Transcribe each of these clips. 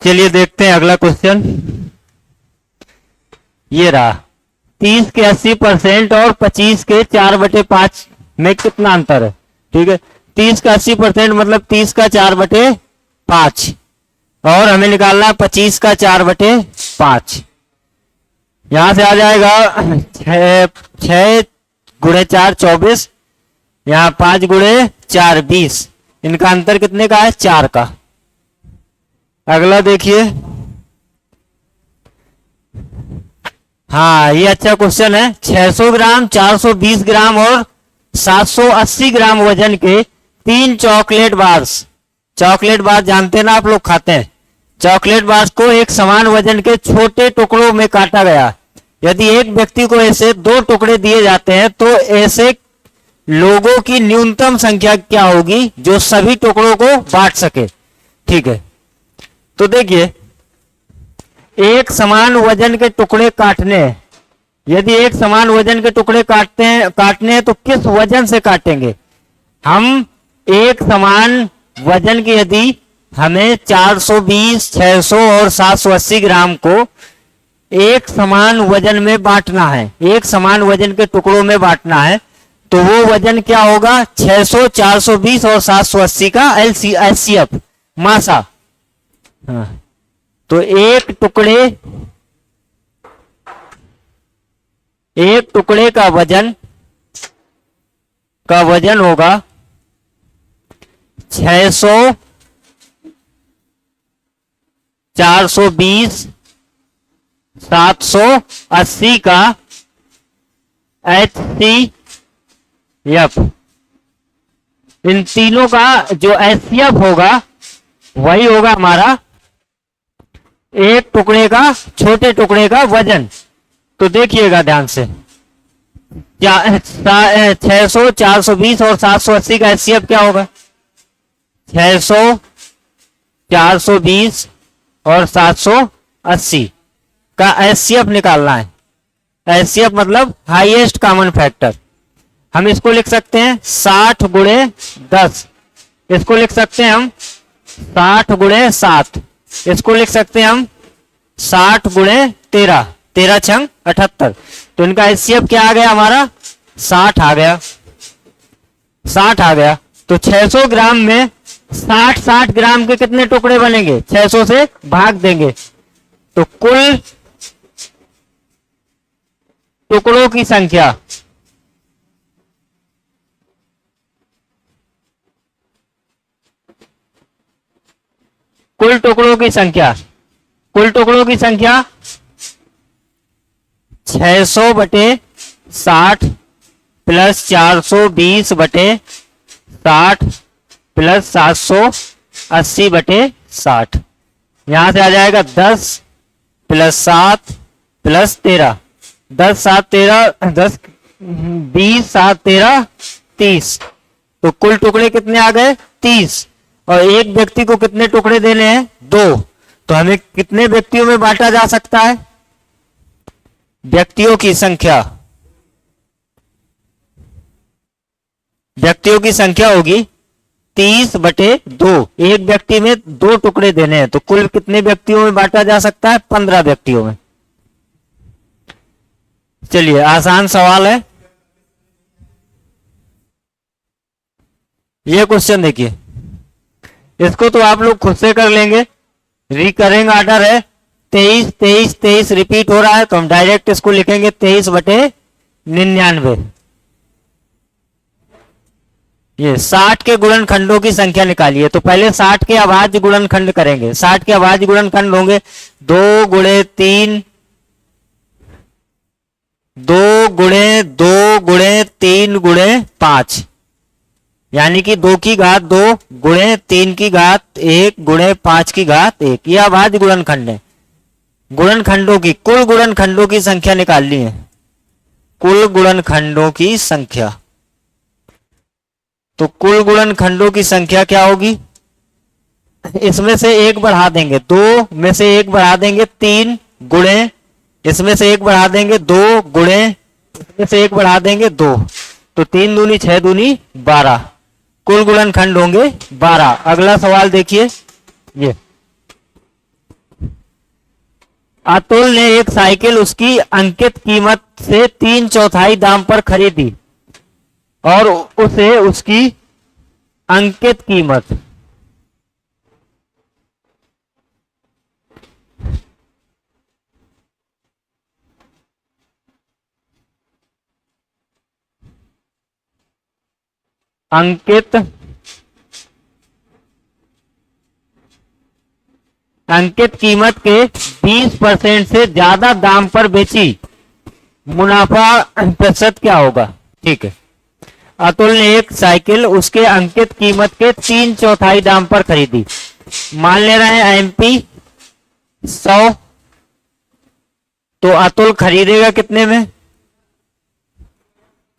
चलिए देखते हैं अगला क्वेश्चन। ये रहा 30 के 80% और 25 के 4/5 में कितना अंतर है। ठीक है, 30 का 80% मतलब 30 का 4/5 और हमें निकालना है 25 का 4/5। यहां से आ जाएगा 6 गुणे 4 24, यहाँ 5 गुणे 4 20। इनका अंतर कितने का है, 4 का। अगला देखिए, हाँ ये अच्छा क्वेश्चन है। 600 ग्राम 420 ग्राम और 780 ग्राम वजन के 3 चॉकलेट बार्स, चॉकलेट बार जानते हैं ना आप लोग, खाते हैं। चॉकलेट बार्स को एक समान वजन के छोटे टुकड़ों में काटा गया। यदि एक व्यक्ति को ऐसे 2 टुकड़े दिए जाते हैं तो ऐसे लोगों की न्यूनतम संख्या क्या होगी जो सभी टुकड़ों को बांट सके। ठीक है, तो देखिए एक समान वजन के टुकड़े काटने हैं। यदि एक समान वजन के टुकड़े काटने हैं तो किस वजन से काटेंगे हम। एक समान वजन की यदि हमें 420, 600 और 780 ग्राम को एक समान वजन में बांटना है, एक समान वजन के टुकड़ों में बांटना है, तो वो वजन क्या होगा, 600, 420 और 780 का एलसीएफ मासा। हाँ, तो एक टुकड़े का वजन होगा 600, 420, 780 का एचसीएफ। इन तीनों का जो एचसीएफ होगा वही होगा हमारा एक टुकड़े का, छोटे टुकड़े का वजन। तो देखिएगा ध्यान से, 600, 420 और 780 का एचसीएफ क्या होगा, 600, 420 और 780 का एचसीएफ निकालना है। एचसीएफ मतलब हाईएस्ट कॉमन फैक्टर। हम इसको लिख सकते हैं 60 गुणे 10, इसको लिख सकते हैं हम 60 गुणे 7, इसको लिख सकते हैं हम 60 गुणे 13, 13 छंग 78। तो इनका एचसीएफ क्या आ गया हमारा, 60 आ गया, 60 आ गया। तो 600 ग्राम में 60 ग्राम के कितने टुकड़े बनेंगे, 600 से भाग देंगे तो कुल टुकड़ों की संख्या कुल टुकड़ों की संख्या 600 बटे 60 प्लस 420 बटे 60 प्लस 780 बटे 60। यहां से आ जाएगा 10 प्लस 7 प्लस 13, 10 7 13, 10 20 7 13 30। तो कुल टुकड़े कितने आ गए, 30। और एक व्यक्ति को कितने टुकड़े देने हैं, 2। तो हमें कितने व्यक्तियों में बांटा जा सकता है, व्यक्तियों की संख्या होगी 30 बटे 2। एक व्यक्ति में 2 टुकड़े देने हैं तो कुल कितने व्यक्तियों में बांटा जा सकता है, 15 व्यक्तियों में। चलिए आसान सवाल है ये क्वेश्चन। देखिए इसको तो आप लोग खुद से कर लेंगे, रिकरिंग ऑर्डर है, 23 23 23 रिपीट हो रहा है, तो हम डायरेक्ट इसको लिखेंगे 23 बटे 99। ये 60 के गुणनखंडों की संख्या निकालिए। तो पहले 60 के अभाज्य गुणनखंड करेंगे। 60 के अभाज्य गुणनखंड होंगे 2 गुणे 3, 2 गुणे 2 गुणे 3 गुणे 5, यानी कि 2 की घात 2 गुणे 3 की घात 1 गुणे 5 की घात 1। यह अभाज्य गुणनखंड है। गुणनखंडों की कुल गुणनखंडों की संख्या निकालनी है, कुल गुणनखंडों की संख्या। तो कुल गुणनखंडों की संख्या क्या होगी, इसमें से एक बढ़ा देंगे, 2 में से एक बढ़ा देंगे 3 गुणे, इसमें से एक बढ़ा देंगे 2 गुणे, इसमें से एक बढ़ा देंगे 2। तो 3 दूनी 6 दूनी 12, कुल गुणनखंड होंगे 12। अगला सवाल देखिए, ये अतुल ने एक साइकिल उसकी अंकित कीमत से 3/4 दाम पर खरीदी और उसे उसकी अंकित कीमत अंकित कीमत के 20% से ज्यादा दाम पर बेची, मुनाफा प्रतिशत क्या होगा? ठीक है, अतुल ने एक साइकिल उसके अंकित कीमत के 3/4 दाम पर खरीदी। मान ले रहे हैं एमपी 100, तो अतुल खरीदेगा कितने में?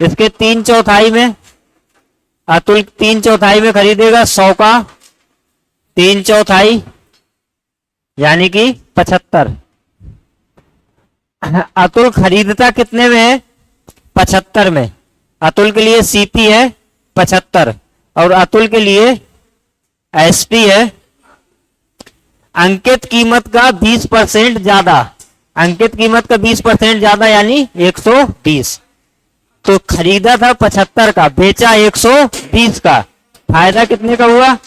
इसके 3/4 में। अतुल 3/4 में खरीदेगा 100 का 3/4 यानी कि 75। अतुल खरीदता कितने में है? 75 में। अतुल के लिए सीपी है 75 और अतुल के लिए एसपी है अंकित कीमत का 20% ज्यादा। अंकित कीमत का 20% ज्यादा यानी 120। तो खरीदा था 75 का, बेचा 120 का, फायदा कितने का हुआ?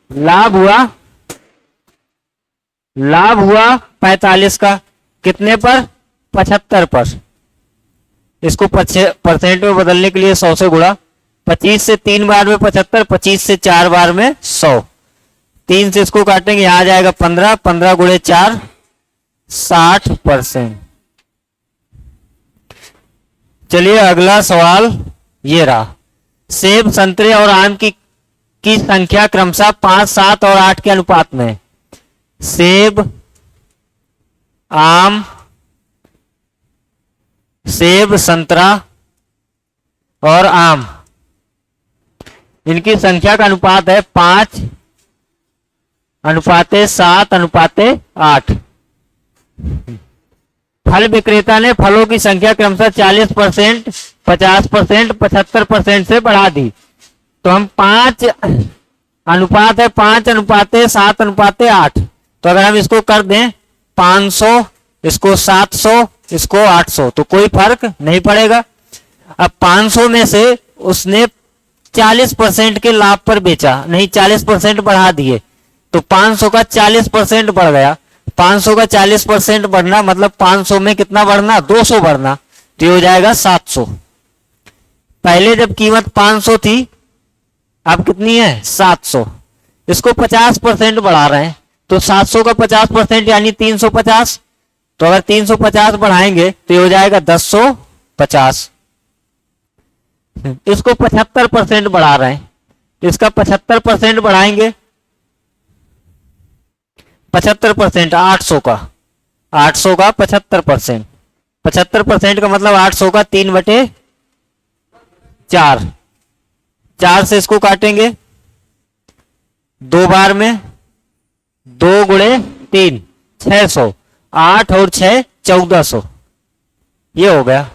लाभ हुआ 45 का। कितने पर? 75 पर। इसको परसेंट में बदलने के लिए 100 से गुणा। 25 से 3 बार में 75, 25 से 4 बार में 100। 3 से इसको काटेंगे, यहां आ जाएगा 15, 15 गुणे 4 60%। चलिए अगला सवाल ये रहा। सेब, संतरे और आम की संख्या क्रमशः 5, 7 और 8 के अनुपात में है। सेब, संतरा और आम, इनकी संख्या का अनुपात है 5:7:8। फल विक्रेता ने फलों की संख्या क्रमशः 40%, 50%, 75% से बढ़ा दी। तो हम 5:7:8। तो अगर हम इसको कर दें 500, इसको 700, इसको 800, तो कोई फर्क नहीं पड़ेगा। अब 500 में से उसने 40% के लाभ पर बेचा, नहीं 40% बढ़ा दिए, तो 500 का 40% बढ़ गया। 500 का 40% बढ़ना मतलब 500 में कितना बढ़ना? 200 बढ़ना, तो ये हो जाएगा 700। पहले जब कीमत 500 थी, अब कितनी है? 700। इसको 50% बढ़ा रहे हैं, तो 700 का 50% यानी 350। तो अगर 350 बढ़ाएंगे तो ये हो जाएगा 1050। इसको 75% बढ़ा रहे हैं, तो इसका 75% बढ़ाएंगे। 75% 800 का 75%। 75% का मतलब 800 का 3/4। 4 से इसको काटेंगे 2 बार में, 2 गुणे 3 600, 8 और 6 1400, ये हो गया।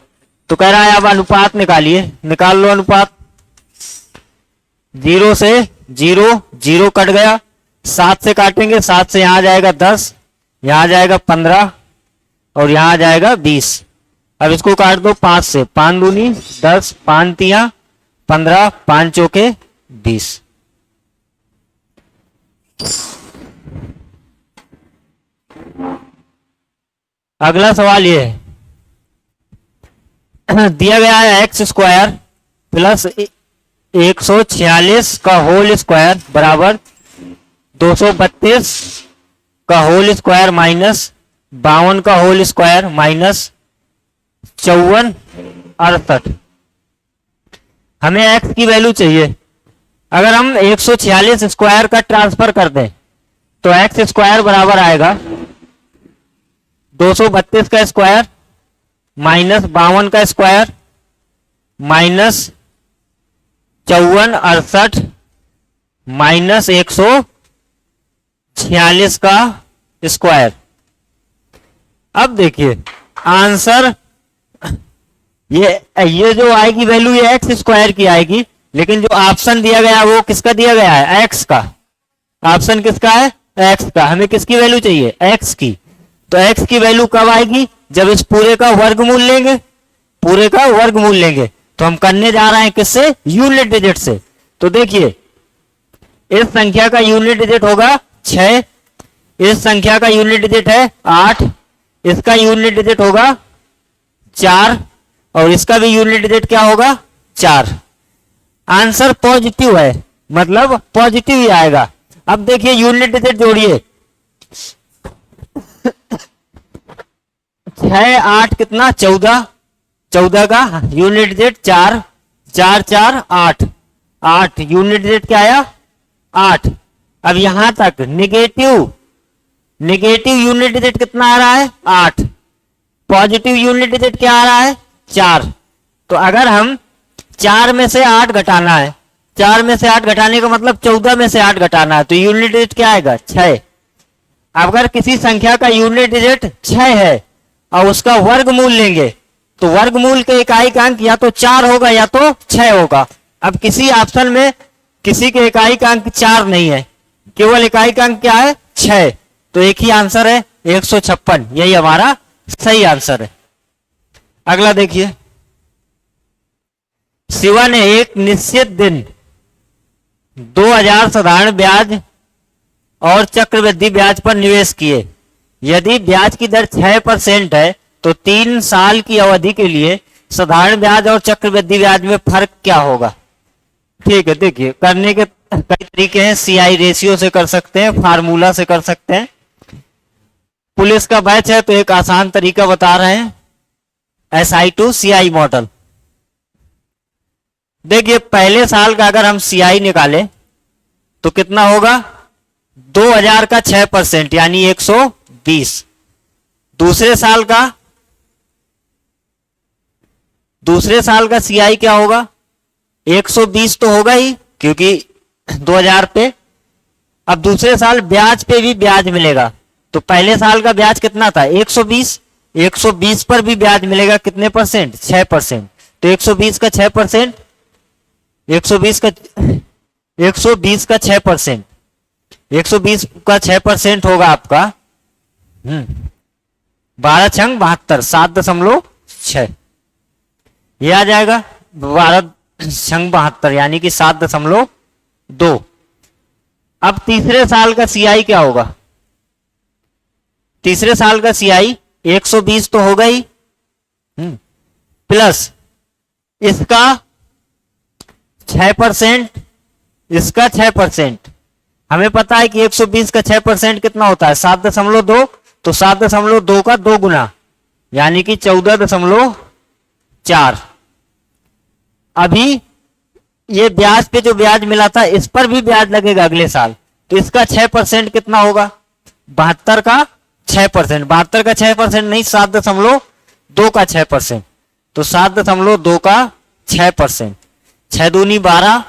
तो कह रहा है अब अनुपात निकालिए। निकाल लो अनुपात। 0 से 0, 0 कट गया। 7 से काटेंगे, 7 से यहां आ जाएगा 10, यहां आ जाएगा 15 और यहां आ जाएगा 20। अब इसको काट दो 5 से। 5 दूनी 10, 5 तिया 15, 5 चौके 20। अगला सवाल ये है, दिया गया है x² प्लस 146 का होल स्क्वायर बराबर 232 का होल स्क्वायर माइनस 52 का होल स्क्वायर माइनस 5468। हमें x की वैल्यू चाहिए। अगर हम 146 स्क्वायर का ट्रांसफर कर दें तो x स्क्वायर बराबर आएगा 232 का स्क्वायर माइनस 52 का स्क्वायर माइनस 5468 माइनस 146 का स्क्वायर। अब देखिए आंसर, ये जो आएगी वैल्यू ये एक्स स्क्वायर की आएगी, लेकिन जो ऑप्शन दिया गया वो किसका दिया गया है? एक्स का। ऑप्शन किसका है? एक्स का। हमें किसकी वैल्यू चाहिए? एक्स की। तो x की वैल्यू कब आएगी, जब इस पूरे का वर्गमूल लेंगे, पूरे का वर्गमूल लेंगे। तो हम करने जा रहे हैं किससे, यूनिट डिजिट से। तो देखिए इस संख्या का यूनिट डिजिट होगा 6, इस संख्या का यूनिट डिजिट है 8, इसका यूनिट डिजिट होगा 4 और इसका भी यूनिट डिजिट क्या होगा 4। आंसर पॉजिटिव है, मतलब पॉजिटिव ही आएगा। अब देखिए यूनिट डिजिट जोड़िए, 6 8 कितना 14, 14 का यूनिट डिजिट 4, 4 4 8, 8 यूनिट डिजिट क्या आया 8। अब यहां तक निगेटिव यूनिट डिजिट कितना आ रहा है 8, पॉजिटिव यूनिट डिजिट क्या आ रहा है 4। तो अगर हम 4 में से 8 घटाना है, 4 में से 8 घटाने का मतलब 14 में से 8 घटाना है, तो यूनिट डिजिट क्या आएगा 6। अगर किसी संख्या का यूनिट डिजिट 6 है और उसका वर्गमूल लेंगे तो वर्गमूल के इकाई का अंक या तो 4 होगा या तो 6 होगा। अब किसी ऑप्शन में किसी के इकाई का अंक 4 नहीं है, केवल इकाई का अंक क्या है 6, तो एक ही आंसर है 156, यही हमारा सही आंसर है। अगला देखिए, शिवा ने एक निश्चित दिन 2000 साधारण ब्याज और चक्रवृद्धि ब्याज पर निवेश किए। यदि ब्याज की दर 6% है तो 3 साल की अवधि के लिए साधारण ब्याज और चक्रवृद्धि ब्याज में फर्क क्या होगा। ठीक है, देखिए करने के कई तरीके हैं, CI रेशियो से कर सकते हैं, फार्मूला से कर सकते हैं। पुलिस का बैच है तो एक आसान तरीका बता रहे हैं, SI to CI मॉडल। देखिए पहले साल का अगर हम CI निकालें तो कितना होगा 2000 का 6% यानी 120। दूसरे साल का CI क्या होगा 120 तो होगा ही क्योंकि 2000 पे। अब दूसरे साल ब्याज पे भी ब्याज मिलेगा, तो पहले साल का ब्याज कितना था 120, 120 पर भी ब्याज मिलेगा कितने परसेंट 6%। तो 120 का 6%, 120 का 6%, 120 का 6% होगा आपका 12 छंग 72, 7.6 ये आ जाएगा 12 छंग 72 यानी कि 7.2। अब तीसरे साल का CI क्या होगा, तीसरे साल का CI 120 तो होगा ही, प्लस इसका 6%, इसका 6%। हमें पता है कि 120 का 6% कितना होता है 7.2, तो 7.2 का 2 गुना यानी कि 14.4। अभी ये ब्याज पे जो ब्याज मिला था इस पर भी ब्याज लगेगा अगले साल, तो इसका 6% कितना होगा 72 का 6%, 72 का 6% नहीं 7.2 का 6%, तो 7.2 का 6%, 6 दूनी 12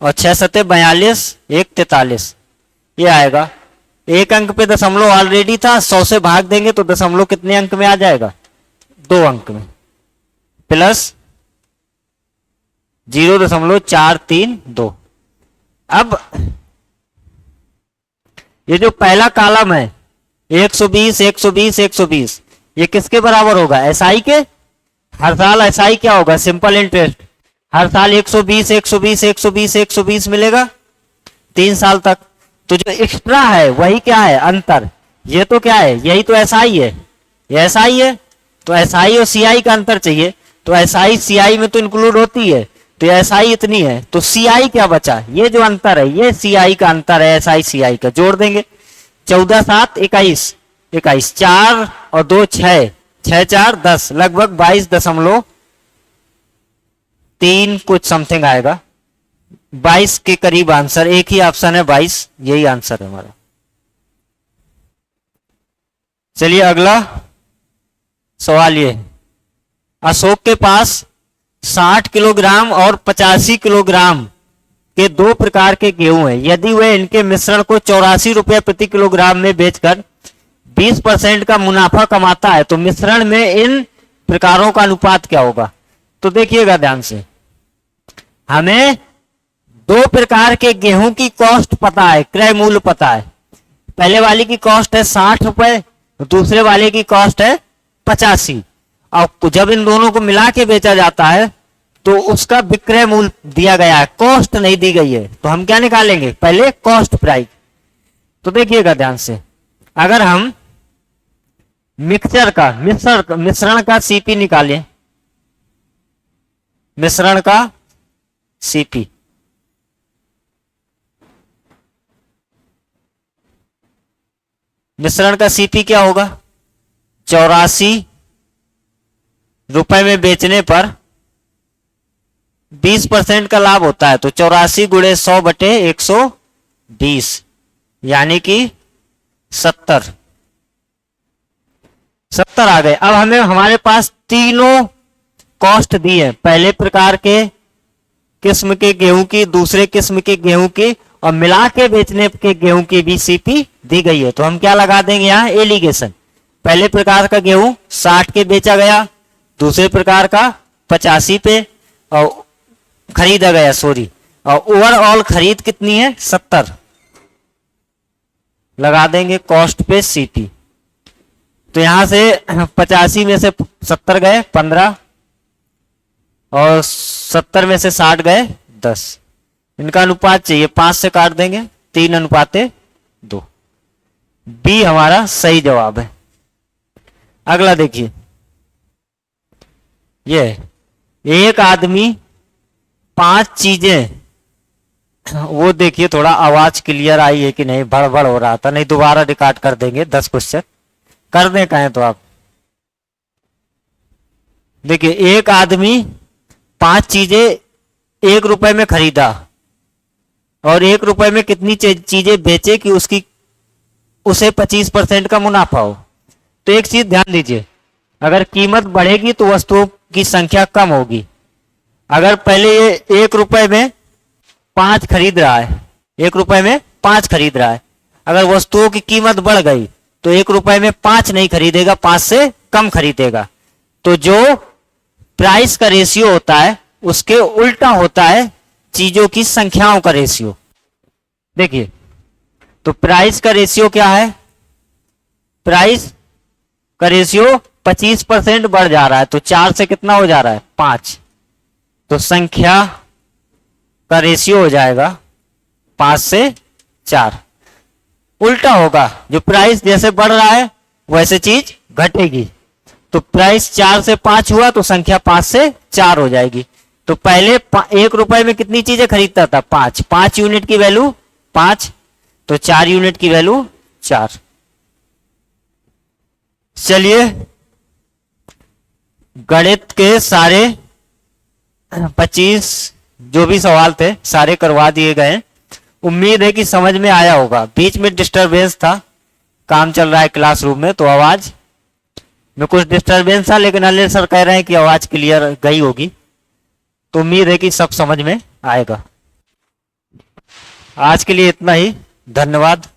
और 6 सते 42, 1 43 ये आएगा। एक अंक पे दशमलव ऑलरेडी था, 100 से भाग देंगे तो दशमलव कितने अंक में आ जाएगा 2 अंक में, प्लस 0.432। अब ये जो पहला कॉलम है 120 120 120 ये किसके बराबर होगा SI के। हर साल SI क्या होगा सिंपल इंटरेस्ट, हर साल 120 120 120 120 मिलेगा 3 साल तक। तो जो एक्स्ट्रा है वही क्या है अंतर, ये तो क्या है यही तो SI है, ये SI है, तो SI और CI का अंतर चाहिए, तो SI CI में तो इंक्लूड होती है, तो SI इतनी है, तो CI क्या बचा, ये जो अंतर है ये CI का अंतर है SI CI का, जोड़ देंगे 14 7 21 21, 4 और 2 6, 6 4 10, लगभग 22.3 कुछ समथिंग आएगा, 22 के करीब आंसर। एक ही ऑप्शन है 22, यही आंसर है हमारा। चलिए अगला सवाल ये, अशोक के पास 60 किलोग्राम और 85 किलोग्राम के 2 प्रकार के गेहूं है। यदि वह इनके मिश्रण को 84 रुपए प्रति किलोग्राम में बेचकर 20% का मुनाफा कमाता है तो मिश्रण में इन प्रकारों का अनुपात क्या होगा। तो देखिएगा ध्यान से, हमें 2 प्रकार के गेहूं की कॉस्ट पता है, क्रय मूल्य पता है। पहले वाली की कॉस्ट है 60 रुपए दूसरे वाले की कॉस्ट है 85। और जब इन दोनों को मिला के बेचा जाता है तो उसका विक्रय मूल्य दिया गया है, कॉस्ट नहीं दी गई है। तो हम क्या निकालेंगे, पहले कॉस्ट प्राइस। तो देखिएगा ध्यान से, अगर हम मिश्रण का सीपी निकालें, मिश्रण का सीपी, मिश्रण का सीपी क्या होगा, 84 रुपए में बेचने पर 20% का लाभ होता है। तो 84 गुणे 100 बटे 120 यानी कि 70 आ गए। अब हमें हमारे पास तीनों कॉस्ट दी है, पहले प्रकार के किस्म के गेहूं की, दूसरे किस्म के गेहूं की और मिला के बेचने के गेहूं की भी सीपी दी गई है। तो हम क्या लगा देंगे यहाँ, एलिगेशन। पहले प्रकार का गेहूं 60 के बेचा गया, दूसरे प्रकार का 85 पे और खरीदा गया, सॉरी, और ओवरऑल खरीद कितनी है, 70। लगा देंगे कॉस्ट पे सीपी। तो यहां से 85 में से 70 गए 15 और 70 में से 60 गए 10। इनका अनुपात चाहिए, 5 से काट देंगे, 3:2। बी हमारा सही जवाब है। अगला देखिए, ये एक आदमी 5 चीजें, वो देखिए थोड़ा आवाज क्लियर आई है कि नहीं, भड़बड़ हो रहा था, नहीं दोबारा रिकॉर्ड कर देंगे 10 क्वेश्चन कर दें कहें तो आप। देखिए, एक आदमी 5 चीजें 1 रुपए में खरीदा और 1 रुपए में कितनी चीजें बेचे कि उसे 25% का मुनाफा हो। तो एक चीज ध्यान दीजिए, अगर कीमत बढ़ेगी तो वस्तुओं की संख्या कम होगी। अगर पहले ये 1 रुपए में 5 खरीद रहा है, 1 रुपए में 5 खरीद रहा है, अगर वस्तुओं की कीमत बढ़ गई तो 1 रुपए में 5 नहीं खरीदेगा, 5 से कम खरीदेगा। तो जो प्राइस का रेशियो होता है उसके उल्टा होता है चीजों की संख्याओं का रेशियो। देखिए, तो प्राइस का रेशियो क्या है, प्राइस का रेशियो 25% बढ़ जा रहा है, तो 4 से कितना हो जा रहा है, 5। तो संख्या का रेशियो हो जाएगा 5 से 4। उल्टा होगा, जो प्राइस जैसे बढ़ रहा है वैसे चीज घटेगी। तो प्राइस 4 से 5 हुआ तो संख्या 5 से 4 हो जाएगी। तो पहले 1 रुपए में कितनी चीजें खरीदता था, 5 यूनिट की वैल्यू 5, तो 4 यूनिट की वैल्यू 4। चलिए, गणित के सारे 25 जो भी सवाल थे सारे करवा दिए गए। उम्मीद है कि समझ में आया होगा। बीच में डिस्टरबेंस था, काम चल रहा है क्लासरूम में तो आवाज में कुछ डिस्टरबेंस था, लेकिन अनिल सर कह रहे हैं कि आवाज क्लियर गई होगी। तो उम्मीद है कि सब समझ में आएगा। आज के लिए इतना ही, धन्यवाद।